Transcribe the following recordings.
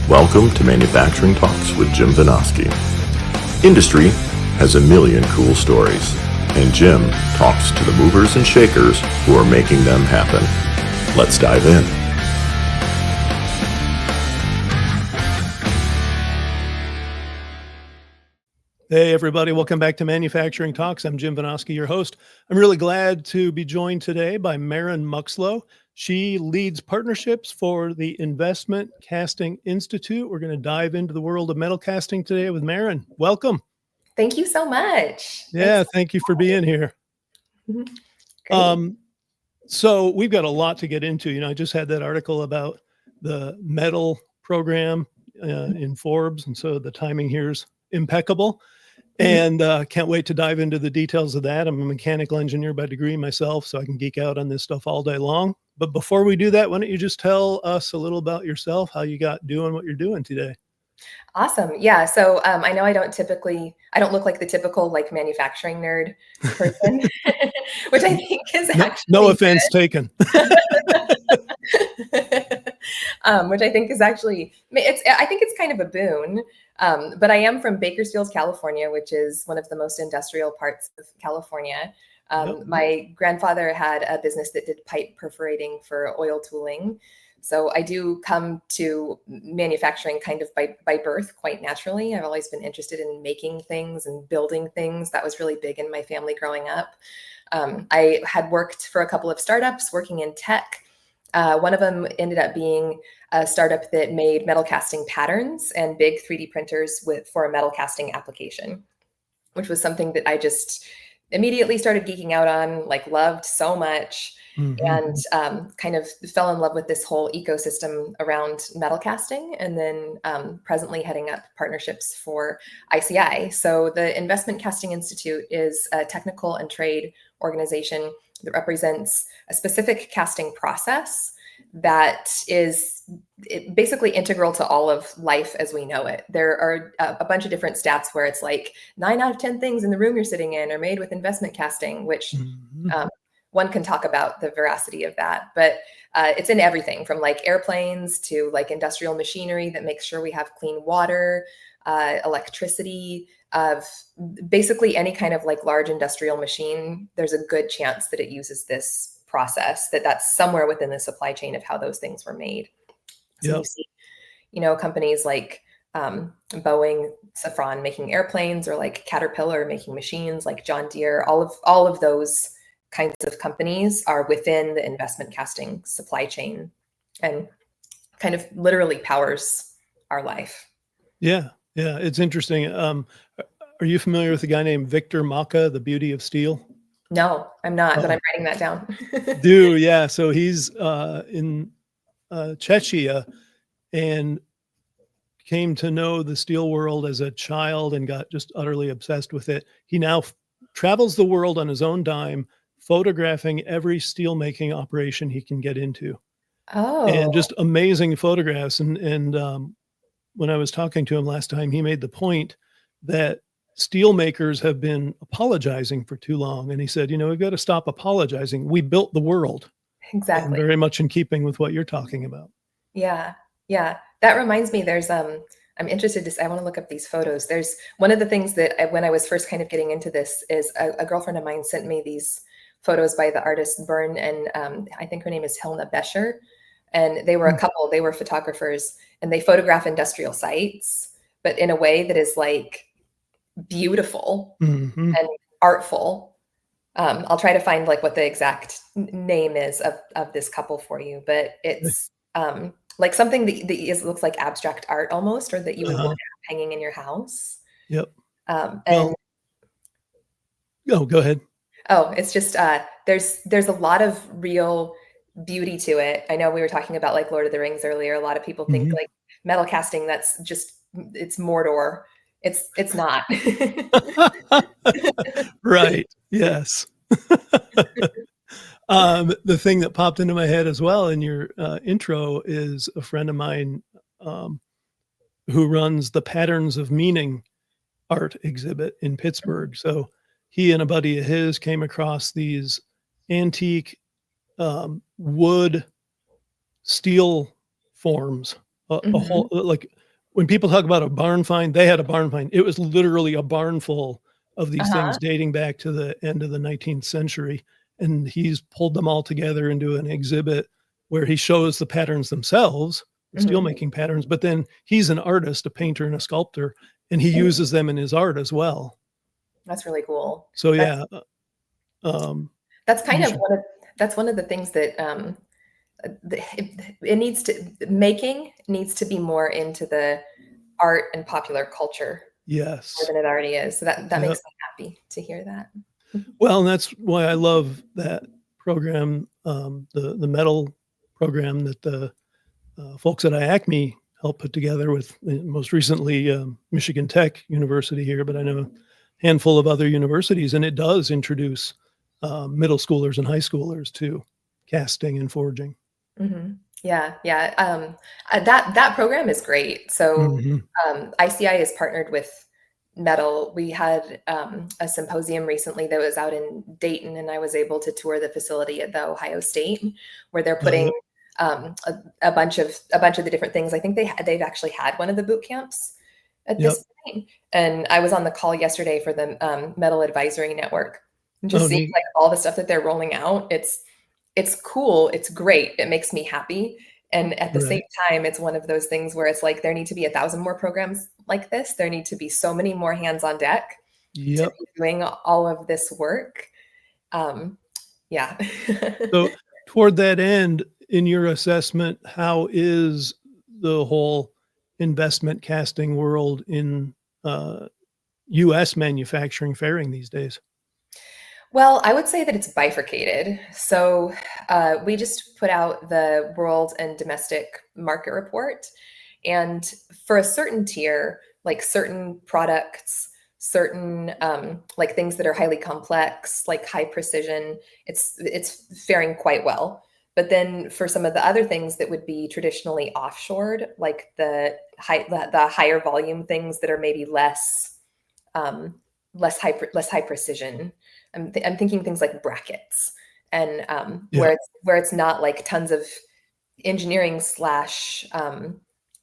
Welcome to Manufacturing Talks with Jim Vinosky. Industry has a million cool stories, and Jim talks to the movers and shakers who are making them happen. Let's dive in. Hey, everybody. Welcome back to Manufacturing Talks. I'm Jim Vinosky, your host. I'm really glad to be joined today by Merrin Muxlow. She leads partnerships for the Investment Casting Institute. We're going to dive into the world of metal casting today with Merrin. Welcome. Thank you so much. Yeah, thank you for being here. Great. So we've got a lot to get into. I just had that article about the metal program in Forbes, and so the timing here is impeccable. And can't wait to dive into the details of that. I'm a mechanical engineer by degree myself, so I can geek out on this stuff all day long. But before we do that, why don't you just tell us a little about yourself, how you got doing what you're doing today? Awesome. Yeah. So I know I don't look like the typical like manufacturing nerd person, which I think is actually no offense taken. Which I think is actually, I think it's kind of a boon. But I am from Bakersfield, California, which is one of the most industrial parts of California. My grandfather had a business that did pipe perforating for oil tooling. So I do come to manufacturing kind of by birth quite naturally. I've always been interested in making things and building things. That was really big in my family growing up. I had worked for a couple of startups working in tech. One of them ended up being a startup that made metal casting patterns and big 3D printers for a metal casting application, which was something that I just immediately started geeking out on, like loved so much. And kind of fell in love with this whole ecosystem around metal casting, and then presently heading up partnerships for ICI. So the Investment Casting Institute is a technical and trade organization that represents a specific casting process that is basically integral to all of life as we know it. There are a bunch of different stats where it's like 9 out of 10 things in the room you're sitting in are made with investment casting, which one can talk about the veracity of that, but it's in everything from like airplanes to like industrial machinery that makes sure we have clean water, electricity, of basically any kind of like large industrial machine. There's a good chance that it uses this process, that's somewhere within the supply chain of how those things were made. So you see, companies like Boeing, Safran making airplanes, or like Caterpillar making machines, like John Deere, all of those kinds of companies are within the investment casting supply chain and kind of literally powers our life. Yeah, it's interesting. Are you familiar with a guy named Victor Maka, The Beauty of Steel? No, I'm not, but I'm writing that down. Yeah. So he's in Czechia and came to know the steel world as a child and got just utterly obsessed with it. He now travels the world on his own dime, photographing every steelmaking operation he can get into. And just amazing photographs. And when I was talking to him last time, he made the point that steel makers have been apologizing for too long. And he said, we've got to stop apologizing. We built the world. Exactly. And very much in keeping with what you're talking about. Yeah. That reminds me, there's, I'm interested I want to look up these photos. There's one of the things that when I was first kind of getting into this is a girlfriend of mine sent me these photos by the artist Bern, and I think her name is Helena Bescher. And they were a couple, they were photographers, and they photograph industrial sites, but in a way that is like beautiful and artful. I'll try to find like what the exact name is of this couple for you, but it's like something that looks like abstract art almost, or that you would want to have hanging in your house. Yep. And go ahead. Oh, it's just there's a lot of real beauty to it. I know we were talking about like Lord of the Rings earlier. A lot of people think like metal casting, it's Mordor. It's not. Right. Yes. The thing that popped into my head as well in your intro is a friend of mine who runs the Patterns of Meaning art exhibit in Pittsburgh. So he and a buddy of his came across these antique wood steel forms, a whole, like when people talk about a barn find, they had a barn find. It was literally a barn full of these things dating back to the end of the 19th century. And he's pulled them all together into an exhibit where he shows the patterns themselves, the steelmaking patterns, but then he's an artist, a painter and a sculptor, and he uses them in his art as well. That's really cool. So yeah, that's kind of that's one of the things that it needs to be more into the art and popular culture. Yes. More than it already is. So that makes me happy to hear that. Well, and that's why I love that program, the metal program that the folks at IACME helped put together with most recently Michigan Tech University here, but I know a handful of other universities, and it does introduce middle schoolers and high schoolers to casting and forging. Yeah. That program is great. So ICI is partnered with metal. We had a symposium recently that was out in Dayton, and I was able to tour the facility at the Ohio State, where they're putting a bunch of the different things. I think they've actually had one of the boot camps at this point. And I was on the call yesterday for the Metal Advisory Network, and just seeing like all the stuff that they're rolling out. It's cool. It's great. It makes me happy. And at the same time, it's one of those things where it's like, there need to be 1,000 more programs like this. There need to be so many more hands on deck to be doing all of this work. Yeah. So toward that end, in your assessment, how is the whole investment casting world in U.S. manufacturing faring these days? Well, I would say that it's bifurcated. So we just put out the world and domestic market report. And for a certain tier, like certain products, certain like things that are highly complex, like high precision, it's faring quite well. But then for some of the other things that would be traditionally offshored, like the higher volume things that are maybe less high precision. I'm thinking things like brackets, and where it's not like tons of engineering /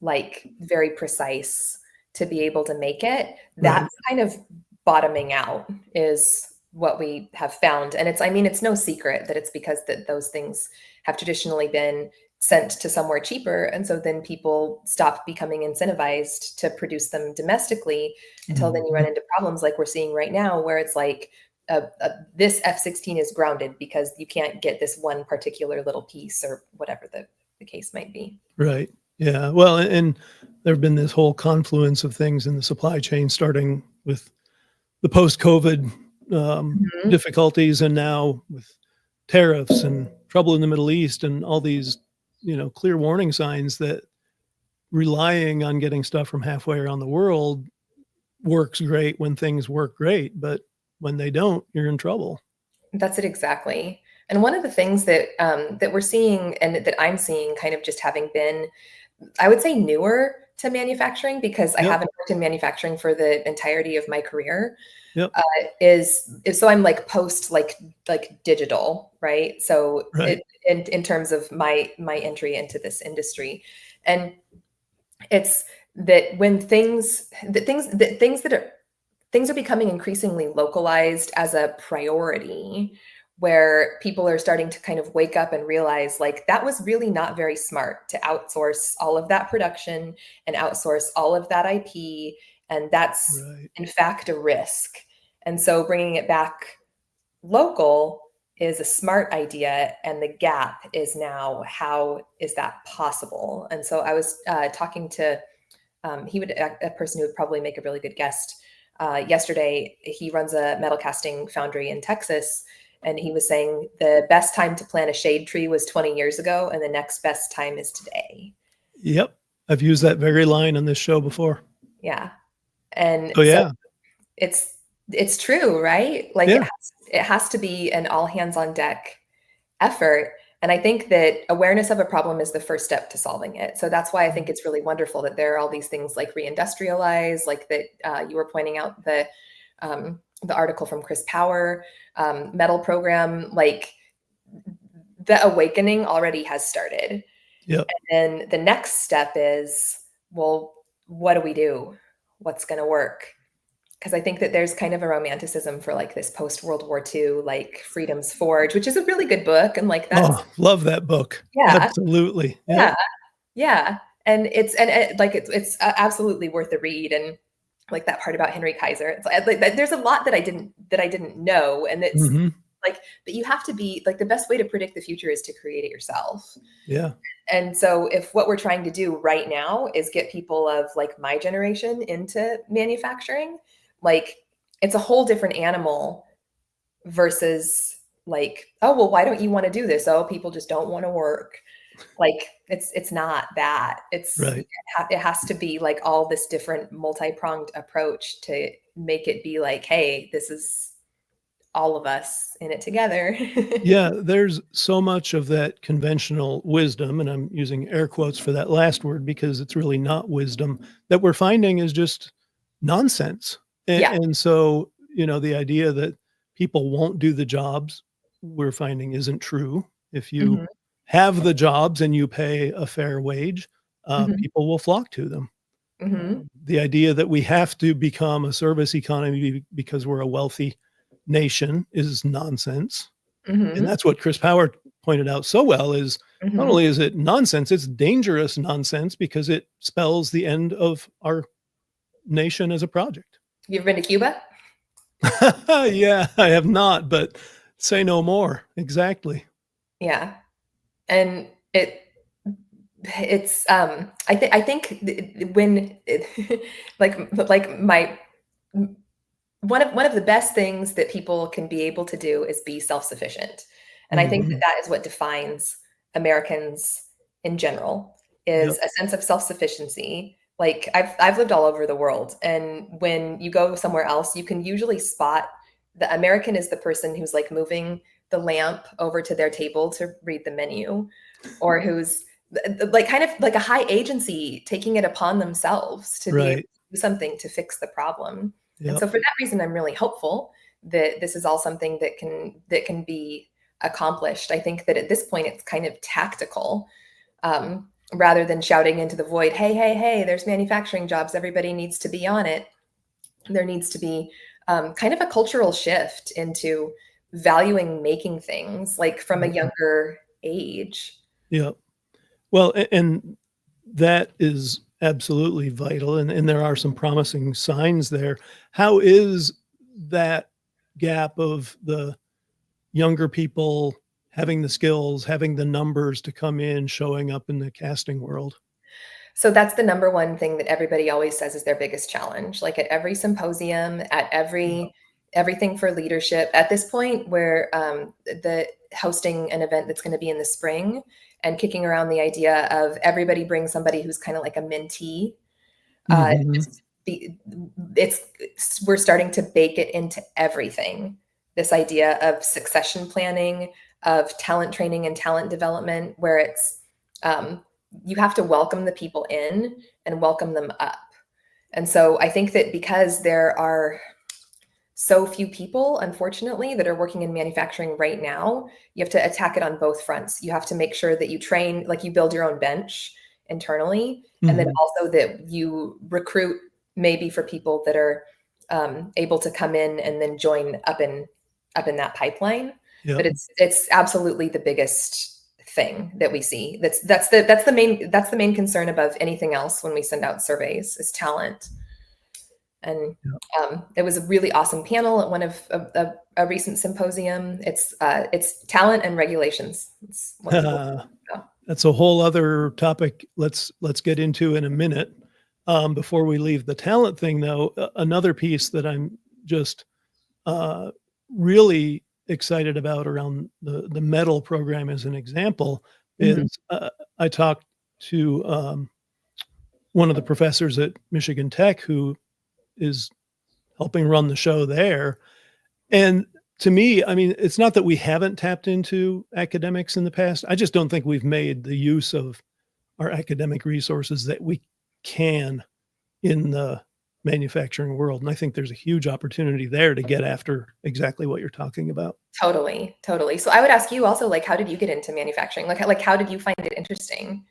like very precise to be able to make it. That's kind of bottoming out is what we have found. And it's no secret that it's because that those things have traditionally been sent to somewhere cheaper. And so then people stop becoming incentivized to produce them domestically until then you run into problems like we're seeing right now, where it's like this F-16 is grounded because you can't get this one particular little piece or whatever the case might be. Right. Yeah. Well, and there've been this whole confluence of things in the supply chain, starting with the post-COVID difficulties, and now with tariffs and trouble in the Middle East and all these, clear warning signs that relying on getting stuff from halfway around the world works great when things work great, but when they don't, you're in trouble. That's it exactly. And one of the things that that we're seeing, and that I'm seeing, kind of just having been, I would say, newer to manufacturing, because I haven't worked in manufacturing for the entirety of my career, is so I'm like post like digital, right? So in terms of my entry into this industry, and it's that when things are becoming increasingly localized as a priority, where people are starting to kind of wake up and realize, like, that was really not very smart to outsource all of that production and outsource all of that IP. And that's in fact a risk. And so bringing it back local is a smart idea. And the gap is now, how is that possible? And so I was talking to a person who would probably make a really good guest yesterday. He runs a metal casting foundry in Texas. And he was saying the best time to plant a shade tree was 20 years ago, and the next best time is today. Yep. I've used that very line on this show before. Yeah. And so it's true, right? Like it has to be an all hands on deck effort. And I think that awareness of a problem is the first step to solving it. So that's why I think it's really wonderful that there are all these things like reindustrialize, like that you were pointing out the article from Chris Power, metal program. Like the awakening already has started. Yep. And then the next step is, well, what do we do? What's going to work? Because I think that there's kind of a romanticism for like this post World War II, like Freedom's Forge, which is a really good book. And like that's, Oh, love that book. yeah, Absolutely. yeah, Yep. yeah. And it's absolutely worth a read. And like that part about Henry Kaiser, it's like there's a lot that I didn't know. And it's Mhm. like, but you have to be like, the best way to predict the future is to create it yourself. Yeah. And so if what we're trying to do right now is get people of like my generation into manufacturing, like it's a whole different animal versus like, oh, well, why don't you want to do this? Oh, people just don't want to work. Like it's not that. Right. It has to be like all this different multi-pronged approach to make it be like, hey, this is all of us in it together. Yeah, there's so much of that conventional wisdom, and I'm using air quotes for that last word because it's really not wisdom, that we're finding is just nonsense. Yeah. And so, the idea that people won't do the jobs we're finding isn't true. If you Mhm. have the jobs and you pay a fair wage, Mhm. people will flock to them. Mhm. The idea that we have to become a service economy because we're a wealthy nation is nonsense. And Mhm. that's what Chris Power pointed out so well is not Mhm. only is it nonsense, it's dangerous nonsense because it spells the end of our nation as a project. You ever been to Cuba? Yeah, I have not, but say no more. Exactly. Yeah. And it's I think when like my one of the best things that people can be able to do is be self-sufficient. And I think that Mhm. that is what defines Americans in general, Yep. is a sense of self-sufficiency. Like I've lived all over the world, and when you go somewhere else, you can usually spot the American is the person who's like moving the lamp over to their table to read the menu, or who's like kind of like a high agency taking it upon themselves to be able Right. to do something to fix the problem. And Yep. so for that reason, I'm really hopeful that this is all something that can be accomplished. I think that at this point it's kind of tactical, rather than shouting into the void, hey, hey, hey, there's manufacturing jobs, everybody needs to be on it. There needs to be kind of a cultural shift into valuing making things like from a Yep. younger age. Yep. Well, and that is absolutely vital, and there are some promising signs there. How is that gap of the younger people having the skills, having the numbers to come in, showing up in the casting world? So that's the number one thing that everybody always says is their biggest challenge. Like at every symposium, at Yeah. everything for leadership. At this point, where the hosting an event that's going to be in the spring and kicking around the idea of everybody bring somebody who's kind of like a mentee. Uh, Mhm. just it's we're starting to bake it into everything. This idea of succession planning, of talent training and talent development, where it's you have to welcome the people in and welcome them up. And so I think that because there are so few people, unfortunately, that are working in manufacturing right now, you have to attack it on both fronts. You have to make sure that you train, like you build your own bench internally, and then Mhm. also that you recruit maybe for people that are able to come in and then join up in that pipeline. But Yep. it's absolutely the biggest thing that we see. That's the main concern above anything else when we send out surveys is talent. And Yep. it was a really awesome panel at one of a recent symposium. It's talent and regulations. It's what people know. That's a whole other topic let's get into in a minute. Before we leave the talent thing, though, another piece that I'm just uh, really excited about around the medal program as an example Mhm. is I talked to one of the professors at Michigan Tech who is helping run the show there. And to me, I mean, it's not that we haven't tapped into academics in the past. I just don't think we've made the use of our academic resources that we can in the manufacturing world. And I think there's a huge opportunity there to get after exactly what you're talking about. Totally, totally. So I would ask you also, like, how did you get into manufacturing? Like how did you find it interesting?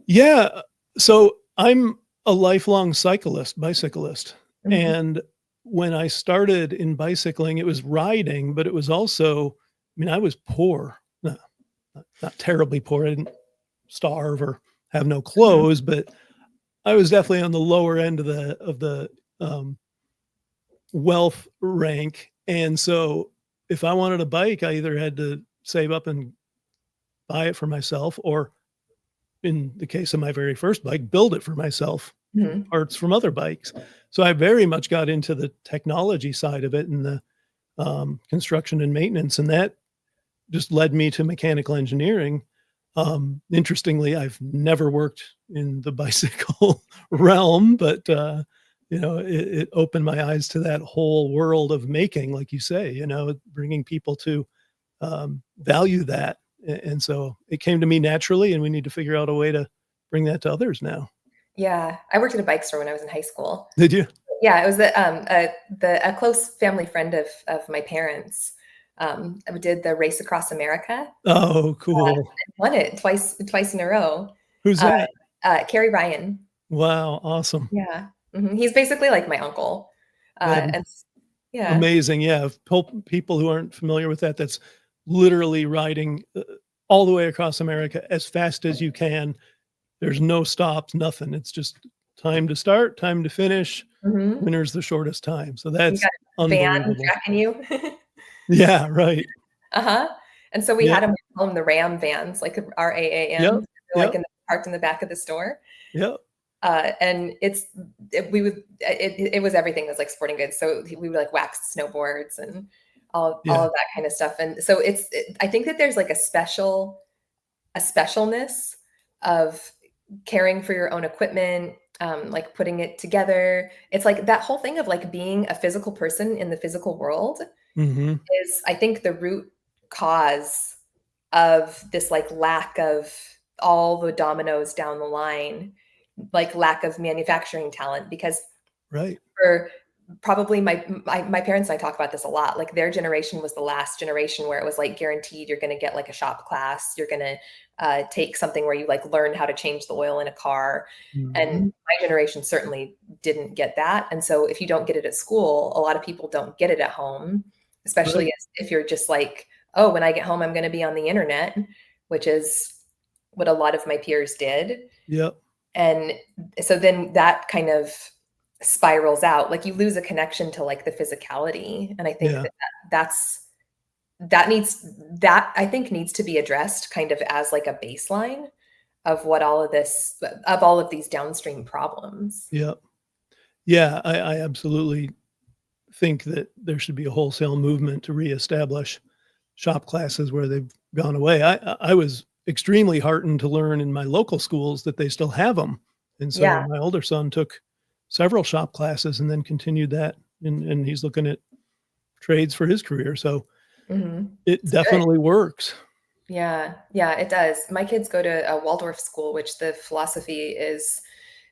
Yeah. So I'm a lifelong bicyclist. Mhm. And when I started in bicycling, it was riding, but it was also, I mean, I was poor, not terribly poor. I didn't starve or have no Mhm. clothes, but I was definitely on the lower end of the um, wealth rank. And so if I wanted a bike, I either had to save up and buy it for myself, or in the case of my very first bike, build it for myself from Mhm. parts from other bikes. So I very much got into the technology side of it and the construction and maintenance, and that just led me to mechanical engineering. Interestingly, I've never worked in the bicycle realm, but it opened my eyes to that whole world of making, like you say, bringing people to value that. And so it came to me naturally, and we need to figure out a way to bring that to others now. Yeah, I worked at a bike store when I was in high school. Did you? Yeah, it was a close family friend of my parents did the race across America. Oh, cool. Won it twice in a row. Who's Uh, that? Kerry Ryan. Wow, awesome. Yeah. He's basically like my uncle. That And yeah. Amazing, yeah. People who aren't familiar with that, that's literally riding, all the way across America as fast as you can. There's no stops, nothing. It's just time to start, time to finish, Mhm. winner's the shortest time. So You that's got a van unbelievable. tracking you. Yeah, right. Uh-huh. And so we Yeah. had them call them the Ram vans, like Yep. RAAM, like Yep. parked in the back of the store. Yep. And it was everything that was like sporting goods. So we would like wax snowboards and all Yeah. of that kind of stuff. And so I think that there's like a specialness of caring for your own equipment, like putting it together. It's like that whole thing of like being a physical person in the physical world Mhm. is, I think, the root cause of this like lack of all the dominoes down the line, like lack of manufacturing talent. Because Right. for probably my parents and I talk about this a lot. Like their generation was the last generation where it was like guaranteed you're going to get like a shop class, you're going to take something where you like learn how to change the oil in a car. And Mhm. my generation certainly didn't get that. And so if you don't get it at school, a lot of people don't get it at home, especially Right. if you're just like, oh, when I get home, I'm going to be on the internet, which is what a lot of my peers did. Yep. And so then that kind of spirals out, like you lose a connection to like the physicality. And I think Yeah. that's that needs that I think needs to be addressed kind of as like a baseline of what all of these downstream problems. Yep. Yeah, I absolutely think that there should be a wholesale movement to reestablish shop classes where they've gone away. I was extremely heartened to learn in my local schools that they still have them, and so Yeah. my older son took several shop classes and then continued that, and he's looking at trades for his career, so it It's good. definitely works. Yeah. Yeah, it does. My kids go to a Waldorf school, which the philosophy is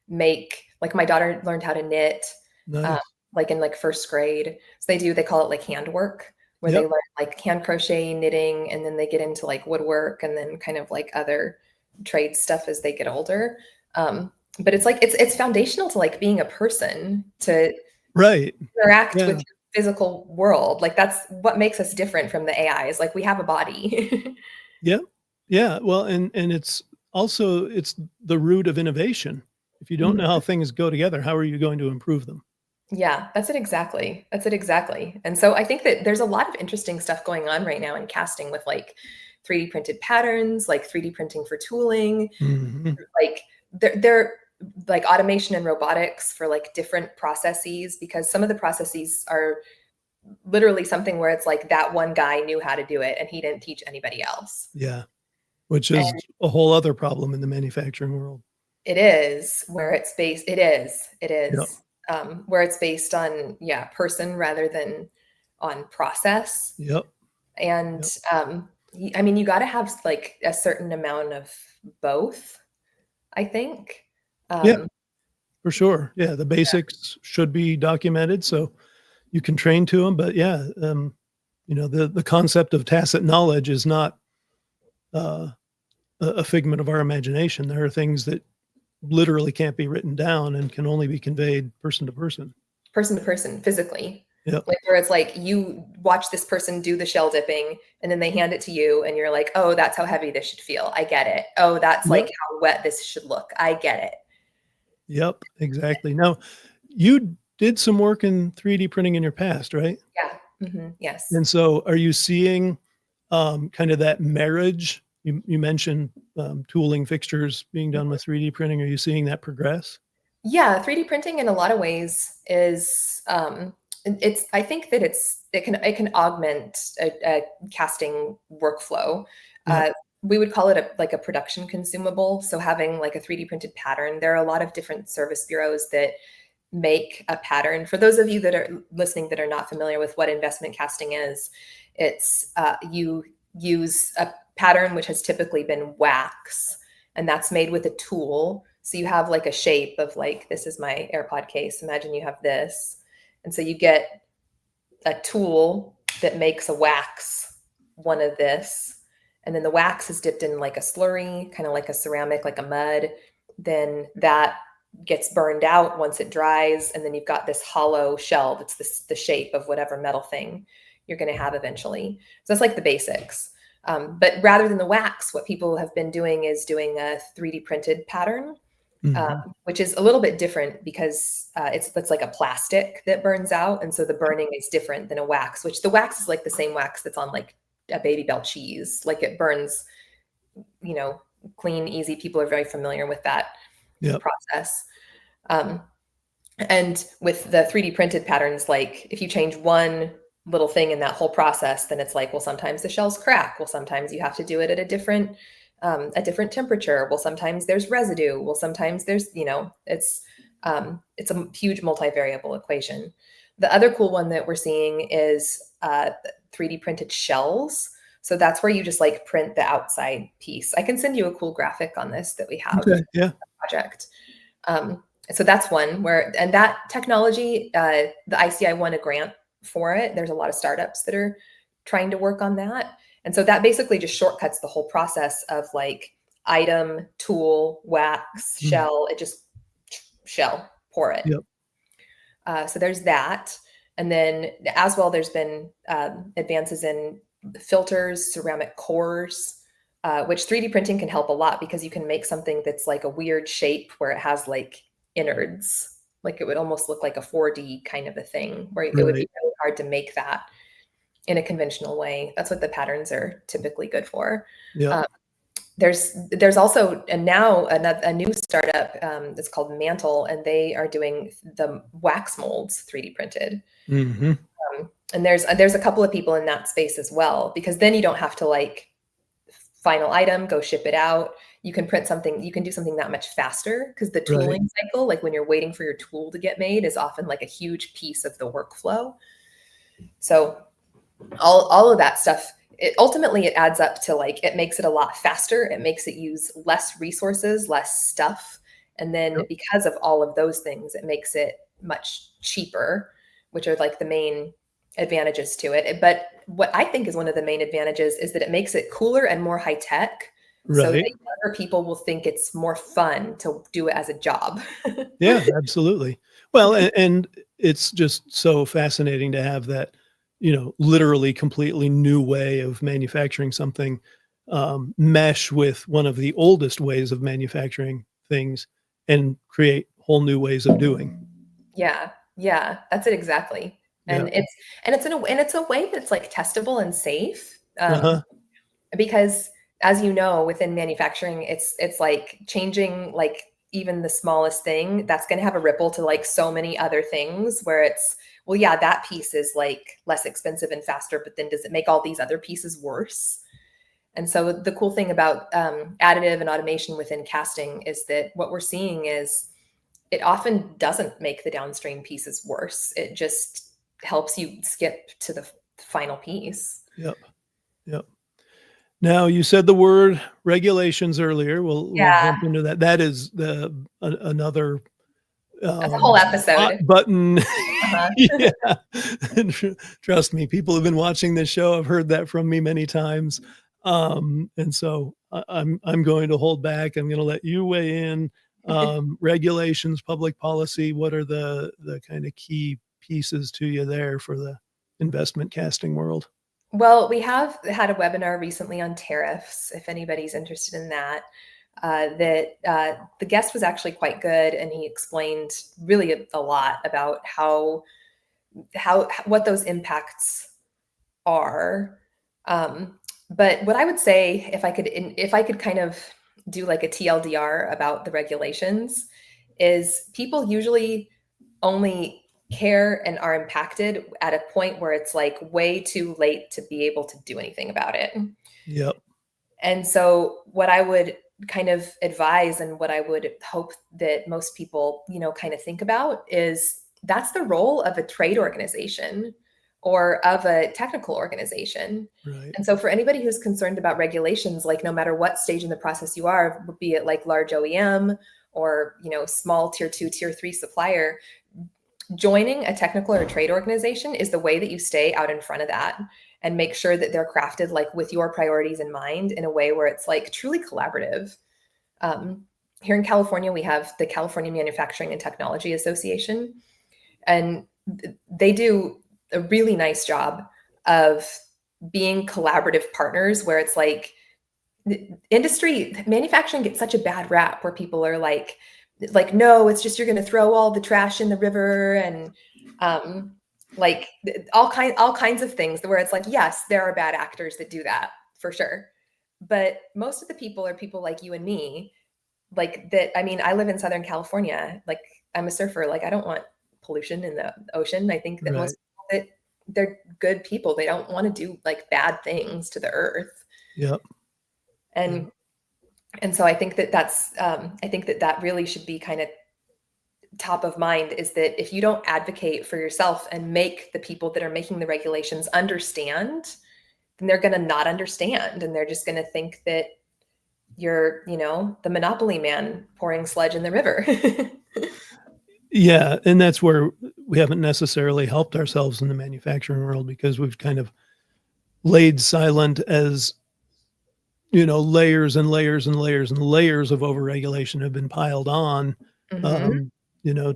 like my daughter learned how to knit, um, Nice. like in like first grade. So they call it like handwork, where they Yep. learn like hand crochet, knitting, and then they get into like woodwork and then kind of like other trade stuff as they get older. But it's like it's foundational to like being a person, to Right. interact with Yeah. your physical world. Like that's what makes us different from the AIs. Like we have a body. Yep. Yeah, well, and it's the root of innovation. If you don't know how things go together, how are you going to improve them? Yeah, that's it exactly. That's it exactly. And so I think that there's a lot of interesting stuff going on right now in casting with like 3D printed patterns, like 3D printing for tooling, Mhm. like they're like automation and robotics for like different processes, because some of the processes are literally something where it's like that one guy knew how to do it and he didn't teach anybody else. Yeah. Which is a whole other problem in the manufacturing world. It is where it's based. It Yep. is where it's based on, yeah, person rather than on process. Yep. And Yep. I mean, you got to have like a certain amount of both, I think. Yeah. Um, For sure. Yeah, the basics should be documented so you can train to them. But yeah, the concept of tacit knowledge is not uh, a figment of our imagination. There are things that literally can't be written down and can only be conveyed person to person, physically. Yep. Like where it's like you watch this person do the shell dipping and then they hand it to you and you're like, oh, that's how heavy this should feel. I get it. Oh, that's like how wet this should look. I get it. Yep, exactly. Now, you did some work in 3D printing in your past, right? Yeah. Yes. And so are you seeing kind of that marriage? You mentioned tooling fixtures being done with 3D printing. Are you seeing that progress? Yeah, 3D printing in a lot of ways is I think that it can augment a casting workflow. Yeah. We would call it like a production consumable. So having like a 3D printed pattern, there are a lot of different service bureaus that make a pattern. For those of you that are listening that are not familiar with what investment casting is, it's you use a pattern which has typically been wax, and that's made with a tool. So you have like a shape of like, this is my AirPod case. Imagine you have this. And so you get a tool that makes a wax one of this. And then the wax is dipped in like a slurry, kind of like a ceramic, like a mud. Then that gets burned out once it dries. And then you've got this hollow shell that's the shape of whatever metal thing you're going to have eventually. So that's like the basics. But rather than the wax, what people have been doing is doing a 3D printed pattern. Which is a little bit different because it's like a plastic that burns out. And so the burning is different than a wax, which the wax is like the same wax that's on like a Baby Bell cheese. Like it burns, clean, easy. People are very familiar with that process. And with the 3D printed patterns, like if you change one little thing in that whole process, then it's like, well, sometimes the shells crack. Well, sometimes you have to do it at a different temperature. Well, sometimes there's residue. Well, sometimes there's, it's a huge multivariable equation. The other cool one that we're seeing is 3D printed shells. So that's where you just like print the outside piece. I can send you a cool graphic on this that we have. Okay, yeah. Project. So that's one and that technology, the ICI won a grant for it. There's a lot of startups that are trying to work on that. And so that basically just shortcuts the whole process of like item, tool, wax, shell. It just pour it. Yep. So there's that. And then as well, there's been advances in filters, ceramic cores, which 3D printing can help a lot because you can make something that's like a weird shape where it has like innards. Like it would almost look like a 4D kind of a thing where it would be really hard to make that in a conventional way. That's what the patterns are typically good for. Yeah. There's also now a new startup that's called Mantle, and they are doing the wax molds 3D printed. And there's a couple of people in that space as well, because then you don't have to like final item, go ship it out. You can print something, you can do something that much faster because the tooling cycle, like when you're waiting for your tool to get made, is often like a huge piece of the workflow. So all of that stuff, ultimately it adds up to like, it makes it a lot faster. It makes it use less resources, less stuff. And then because of all of those things, it makes it much cheaper, which are like the main advantages to it. But what I think is one of the main advantages is that it makes it cooler and more high tech. So that younger people will think it's more fun to do it as a job. Yeah, absolutely. Well, and it's just so fascinating to have that, literally completely new way of manufacturing something mesh with one of the oldest ways of manufacturing things and create whole new ways of doing. Yeah, that's it exactly. And it's a way that's like testable and safe. Because as you know, within manufacturing, it's like changing like even the smallest thing that's going to have a ripple to like so many other things where it's, well, yeah, that piece is like less expensive and faster, but then does it make all these other pieces worse? And so the cool thing about additive and automation within casting is that what we're seeing is it often doesn't make the downstream pieces worse. It just helps you skip to the final piece. Yep. Now, you said the word regulations earlier. We'll jump into that. That is another That's a whole hot episode. button. Uh-huh. Yeah. Trust me, people have been watching this show. I've heard that from me many times. And so I'm going to hold back. I'm going to let you weigh in. Regulations, public policy, what are the kind of key pieces to you there for the investment casting world? Well, we have had a webinar recently on tariffs, if anybody's interested in that. The guest was actually quite good, and he explained really a lot about what those impacts are. But what I would say, if I could kind of do like a TLDR about the regulations, is people usually only care and are impacted at a point where it's like way too late to be able to do anything about it. Yep. And so what I would kind of advise, and what I would hope that most people, kind of think about, is that's the role of a trade organization or of a technical organization. Right. And so for anybody who's concerned about regulations, like no matter what stage in the process you are, be it like large OEM or, small tier 2, tier 3 supplier, joining a technical or a trade organization is the way that you stay out in front of that and make sure that they're crafted like with your priorities in mind, in a way where it's like truly collaborative. Here in California, we have the California Manufacturing and Technology Association, and they do a really nice job of being collaborative partners, where it's like manufacturing gets such a bad rap, where people are like, no, it's just, you're going to throw all the trash in the river, and like all kinds of things, where it's like, yes, there are bad actors that do that for sure. But most of the people are people like you and me, like that. I mean, I live in Southern California. Like, I'm a surfer. Like, I don't want pollution in the ocean. I think that Right. most people, that they're good people. They don't want to do like bad things to the earth. Yep. And so I think that that really should be kind of top of mind, is that if you don't advocate for yourself and make the people that are making the regulations understand, then they're going to not understand, and they're just going to think that you're, the monopoly man pouring sludge in the river. Yeah, and that's where we haven't necessarily helped ourselves in the manufacturing world, because we've kind of laid silent as, layers and layers and layers and layers of overregulation have been piled on, Mhm.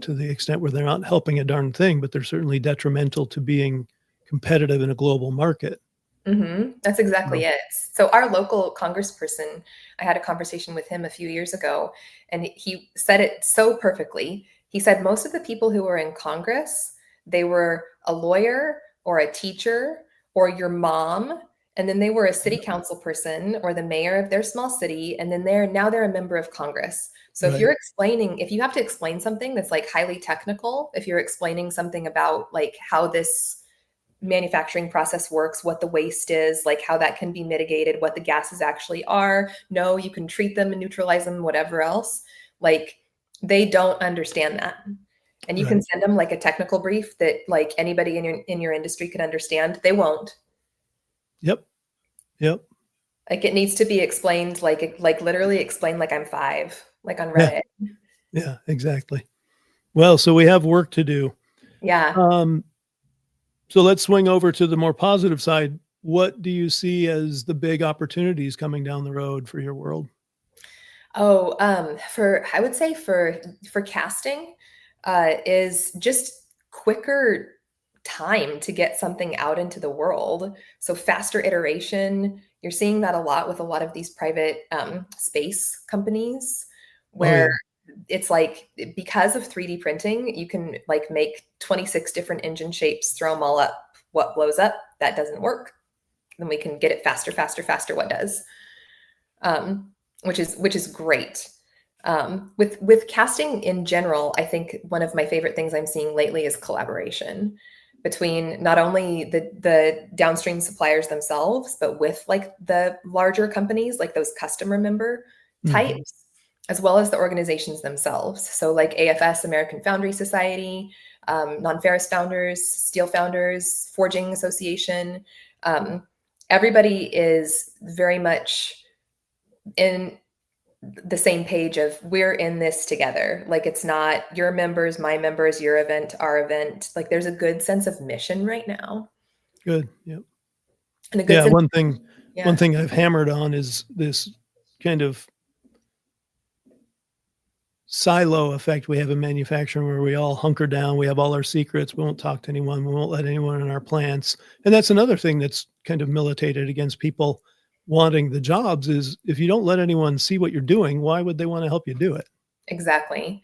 to the extent where they're not helping a darn thing, but they're certainly detrimental to being competitive in a global market. That's exactly it. So our local congressperson, I had a conversation with him a few years ago, and he said it so perfectly. He said most of the people who were in Congress, they were a lawyer or a teacher or your mom, and then they were a city council person or the mayor of their small city, and then they're a member of Congress. So if you have to explain something that's like highly technical, if you're explaining something about like how this manufacturing process works, what the waste is, like how that can be mitigated, what the gases actually are. No, you can treat them and neutralize them, whatever else. Like, they don't understand that. And you can send them like a technical brief that like anybody in your industry could understand. They won't. Yep. Like, it needs to be explained, like literally explained like I'm 5, like on Reddit. Yeah, exactly. Well, so we have work to do. Yeah. So let's swing over to the more positive side. What do you see as the big opportunities coming down the road for your world? Oh, I would say for casting, is just quicker time to get something out into the world. So faster iteration. You're seeing that a lot with a lot of these private space companies, where it's like, because of 3D printing, you can like make 26 different engine shapes, throw them all up. What blows up? That doesn't work. Then we can get it faster, faster, faster. What does? Which is great. With casting in general, I think one of my favorite things I'm seeing lately is collaboration between not only the downstream suppliers themselves, but with like the larger companies, like those customer member types, as well as the organizations themselves. So like AFS, American Foundry Society, Non-Ferrous Founders, Steel Founders, Forging Association. Everybody is very much in the same page of we're in this together. Like it's not your members, my members, your event, our event. Like there's a good sense of mission right now. Good. Yep. And a good Yeah. sense. One thing I've hammered on is this kind of silo effect we have in manufacturing where we all hunker down. We have all our secrets. We won't talk to anyone. We won't let anyone in our plants. And that's another thing that's kind of militated against people wanting the jobs is if you don't let anyone see what you're doing, why would they want to help you do it? Exactly.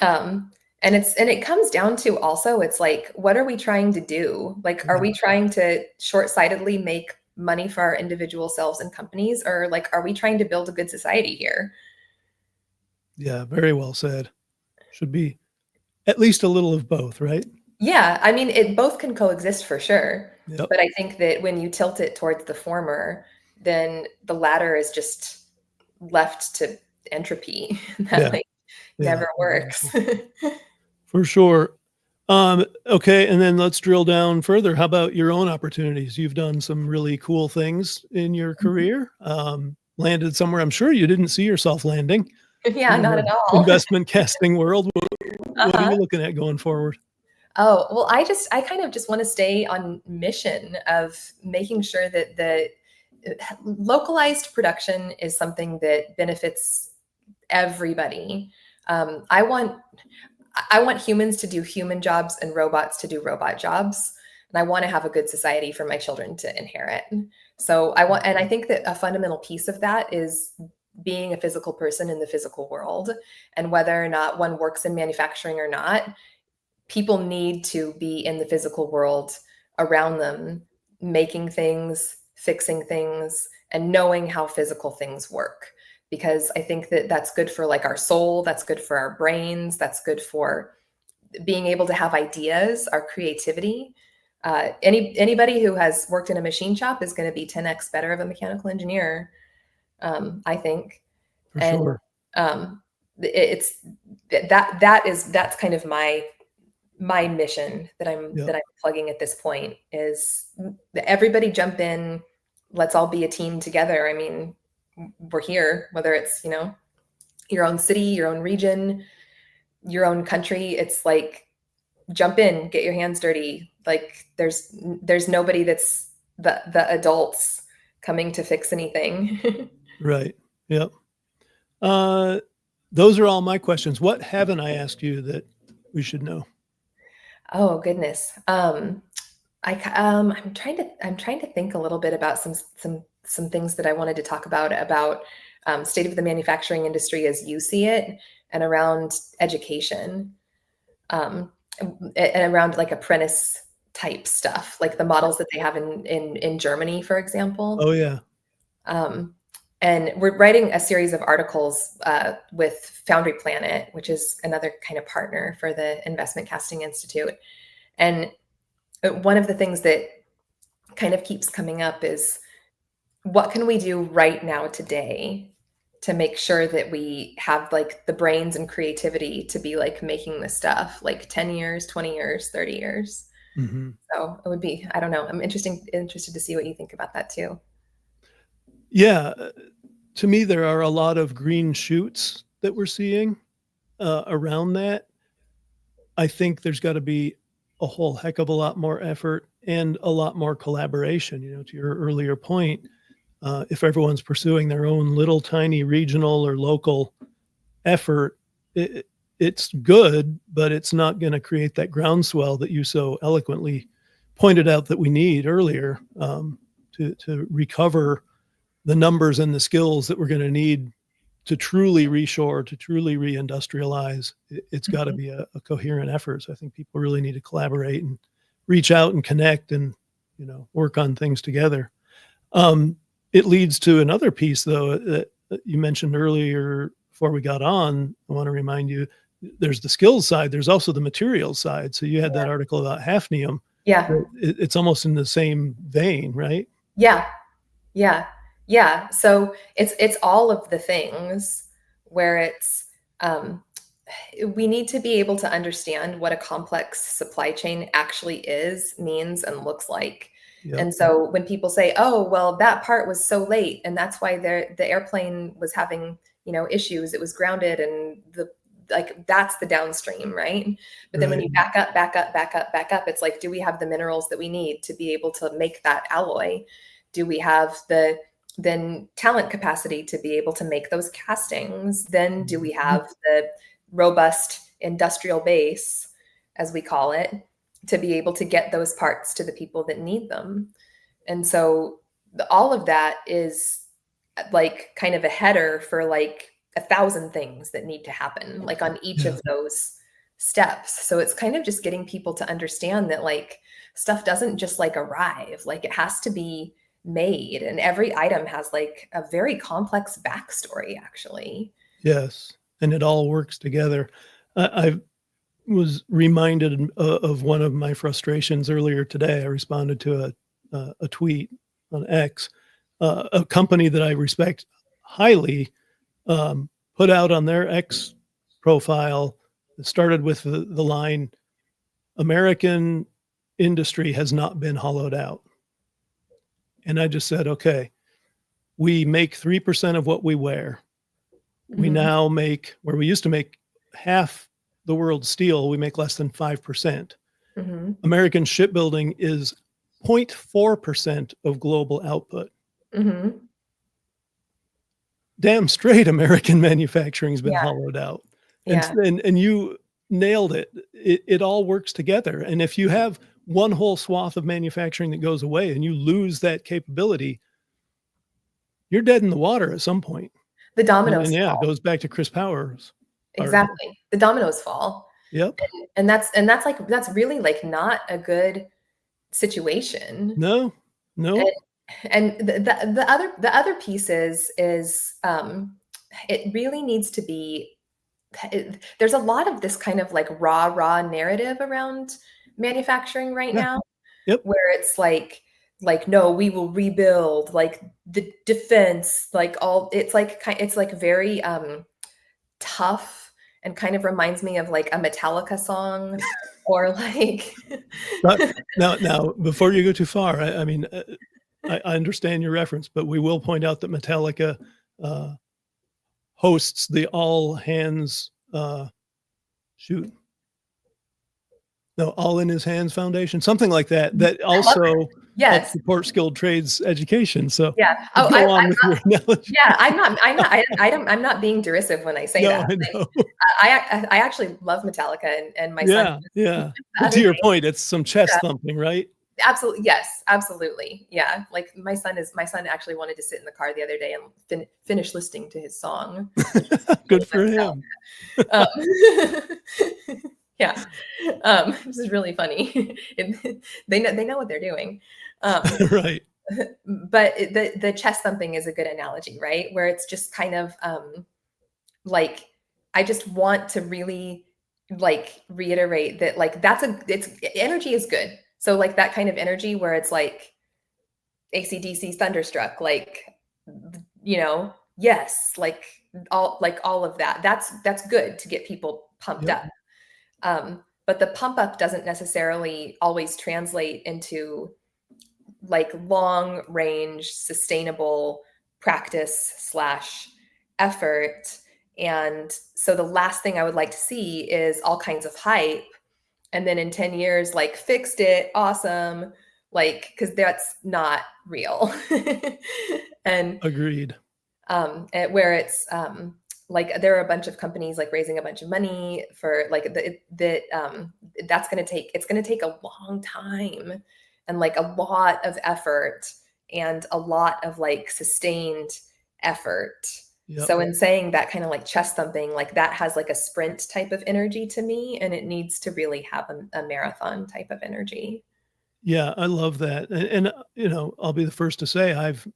And it comes down to also, it's like, what are we trying to do? Like, are we trying to short-sightedly make money for our individual selves and companies, or like, are we trying to build a good society here? Yeah, very well said. Should be at least a little of both, right? Yeah, I mean, it both can coexist for sure. Yep. But I think that when you tilt it towards the former, then the latter is just left to entropy. That like never works. For sure. Okay, and then let's drill down further. How about your own opportunities? You've done some really cool things in your career. Landed somewhere I'm sure you didn't see yourself landing. Yeah, not at all. Investment casting world. What are you looking at going forward? Oh, well, I kind of just want to stay on mission of making sure that the localized production is something that benefits everybody. I want humans to do human jobs and robots to do robot jobs. And I want to have a good society for my children to inherit. So and I think that a fundamental piece of that is being a physical person in the physical world. And whether or not one works in manufacturing or not, people need to be in the physical world around them, making things, fixing things, and knowing how physical things work. Because I think that that's good for like our soul, that's good for our brains, that's good for being able to have ideas, our creativity. Anybody who has worked in a machine shop is going to be 10x better of a mechanical engineer, I think. For sure. It's that's kind of my mission that I'm plugging at this point is everybody jump in. Let's all be a team together. I mean, we're here, whether it's, your own city, your own region, your own country. It's like, jump in, get your hands dirty. Like there's nobody that's the adults coming to fix anything. Right. Yep. Those are all my questions. What haven't I asked you that we should know? Oh goodness. I'm trying to think a little bit about some things that I wanted to talk about state of the manufacturing industry as you see it, and around education, and around like apprentice type stuff, like the models that they have in Germany, for example. Oh yeah. And we're writing a series of articles with Foundry Planet, which is another kind of partner for the Investment Casting Institute. And one of the things that kind of keeps coming up is, what can we do right now today to make sure that we have like the brains and creativity to be like making this stuff like 10 years, 20 years, 30 years. Mm-hmm. So it would be, I don't know. I'm interested to see what you think about that too. Yeah. To me, there are a lot of green shoots that we're seeing around that. I think there's got to be a whole heck of a lot more effort and a lot more collaboration. To your earlier point, if everyone's pursuing their own little tiny regional or local effort, it's good, but it's not going to create that groundswell that you so eloquently pointed out that we need earlier to recover the numbers and the skills that we're going to need to truly reshore, to truly reindustrialize. It's got to be a coherent effort. So I think people really need to collaborate and reach out and connect and, work on things together. It leads to another piece, though, that you mentioned earlier before we got on. I want to remind you, there's the skills side. There's also the materials side. So you had that article about hafnium. Yeah. It's almost in the same vein, right? Yeah. Yeah. Yeah. So it's all of the things where it's, we need to be able to understand what a complex supply chain actually is, means, and looks like. Yep. And so when people say, oh, well, that part was so late and that's why the airplane was having, issues, it was grounded, and that's the downstream, right? But then when you back up, it's like, do we have the minerals that we need to be able to make that alloy? Do we have the then talent capacity to be able to make those castings? Then do we have the robust industrial base, as we call it, to be able to get those parts to the people that need them? And so all of that is like kind of a header for like 1,000 things that need to happen, like on each of those steps. So it's kind of just getting people to understand that like stuff doesn't just like arrive, like it has to be made, and every item has like a very complex backstory, actually. Yes, and it all works together. I was reminded of one of my frustrations earlier today. I responded to a tweet on X. A company that I respect highly put out on their X profile. It started with the line, "American industry has not been hollowed out." And I just said, okay, we make 3% of what we wear. We now make, where we used to make half the world's steel, we make less than 5%. American shipbuilding is 0.4% of global output. Damn straight American manufacturing's been hollowed out. And you nailed it. It all works together. And if you have one whole swath of manufacturing that goes away and you lose that capability, you're dead in the water at some point. The dominoes and fall. It goes back to Chris Powers. Exactly. The dominoes fall. Yep. And that's really like not a good situation. No. And the other piece is it really needs to be, there's a lot of this kind of like raw narrative around manufacturing right now. Yep. Where it's like, no, we will rebuild, like the defense, like all, it's like very tough, and kind of reminds me of like a Metallica song or like. Now, before you go too far, I mean, I understand your reference, but we will point out that Metallica hosts the All Hands All in His Hands Foundation, something like that. That also helps support skilled trades education. So go on with your analogy. Yeah, I'm not being derisive when I say that. I actually love Metallica, and my son. Yeah. But to your point, it's some chest thumping, right? Absolutely. Yes, absolutely. Yeah. Like my son actually wanted to sit in the car the other day and finish listening to his song. Good for him. Yeah. This is really funny. They know what they're doing. Right. But the chest thumping is a good analogy, right? Where it's just kind of like, I just want to really like reiterate that like energy is good. So like that kind of energy where it's like AC/DC Thunderstruck, like, yes, like all of that. That's good to get people pumped up. But the pump up doesn't necessarily always translate into like long range sustainable practice / effort. And so the last thing I would like to see is all kinds of hype, and then in 10 years, like, fixed it, awesome, like, because that's not real. And agreed. Where it's like there are a bunch of companies like raising a bunch of money for like it's going to take a long time and like a lot of effort and a lot of like sustained effort. Yep. So in saying that kind of like chest thumping, like that has like a sprint type of energy to me, and it needs to really have a marathon type of energy. Yeah, I love that. And I'll be the first to say I've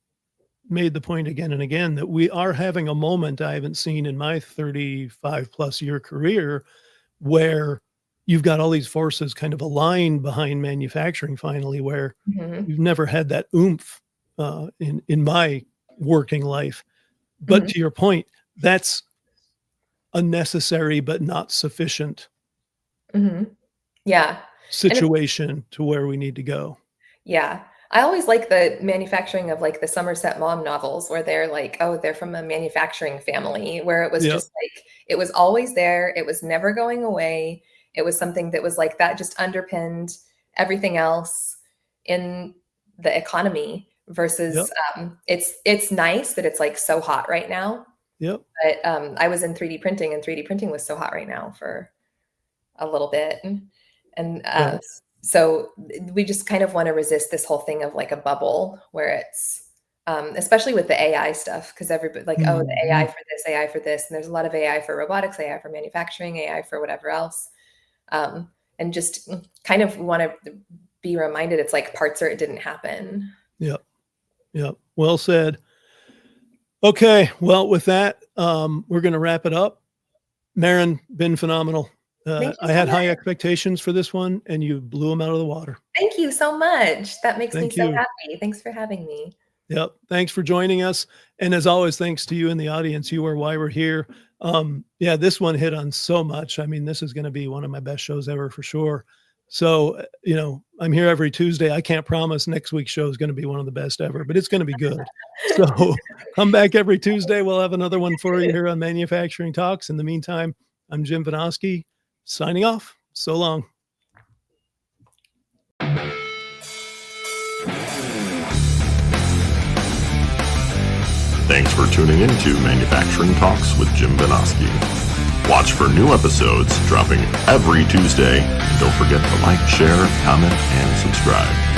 made the point again and again that we are having a moment I haven't seen in my 35 plus year career where you've got all these forces kind of aligned behind manufacturing finally, where you've never had that oomph in my working life. But to your point, that's a necessary but not sufficient Yeah. situation to where we need to go. Yeah. I always like the manufacturing of like the Somerset Maugham novels where they're like, oh, they're from a manufacturing family, where it was Yep. just like, it was always there. It was never going away. It was something that was like that just underpinned everything else in the economy versus Yep. it's nice that it's like so hot right now. Yep. But I was in 3D printing and 3D printing was so hot right now for a little bit. And Yes. so we just kind of want to resist this whole thing of like a bubble where it's, especially with the AI stuff, because everybody like, oh, the AI Mhm. for this, AI for this. And there's a lot of AI for robotics, AI for manufacturing, AI for whatever else. And just kind of want to be reminded it's like parts or it didn't happen. Yep. Yep. Well said. Okay. Well, with that, we're going to wrap it up. Merrin, been phenomenal. Thank you I so had high much. expectations for this one, and you blew them out of the water. Thank you so much. That makes me Thank so you. happy. Thanks for having me. Yep. Thanks for joining us. And as always, thanks to you in the audience. You are why we're here. Yeah, this one hit on so much. I mean, this is going to be one of my best shows ever for sure. So, I'm here every Tuesday. I can't promise next week's show is going to be one of the best ever, but it's going to be good. So come back every Tuesday. We'll have another one for you here on Manufacturing Talks. In the meantime, I'm Jim Vinosky signing off. So long. Thanks for tuning in to Manufacturing Talks with Jim Vinosky. Watch for new episodes dropping every Tuesday. And don't forget to like, share, comment, and subscribe.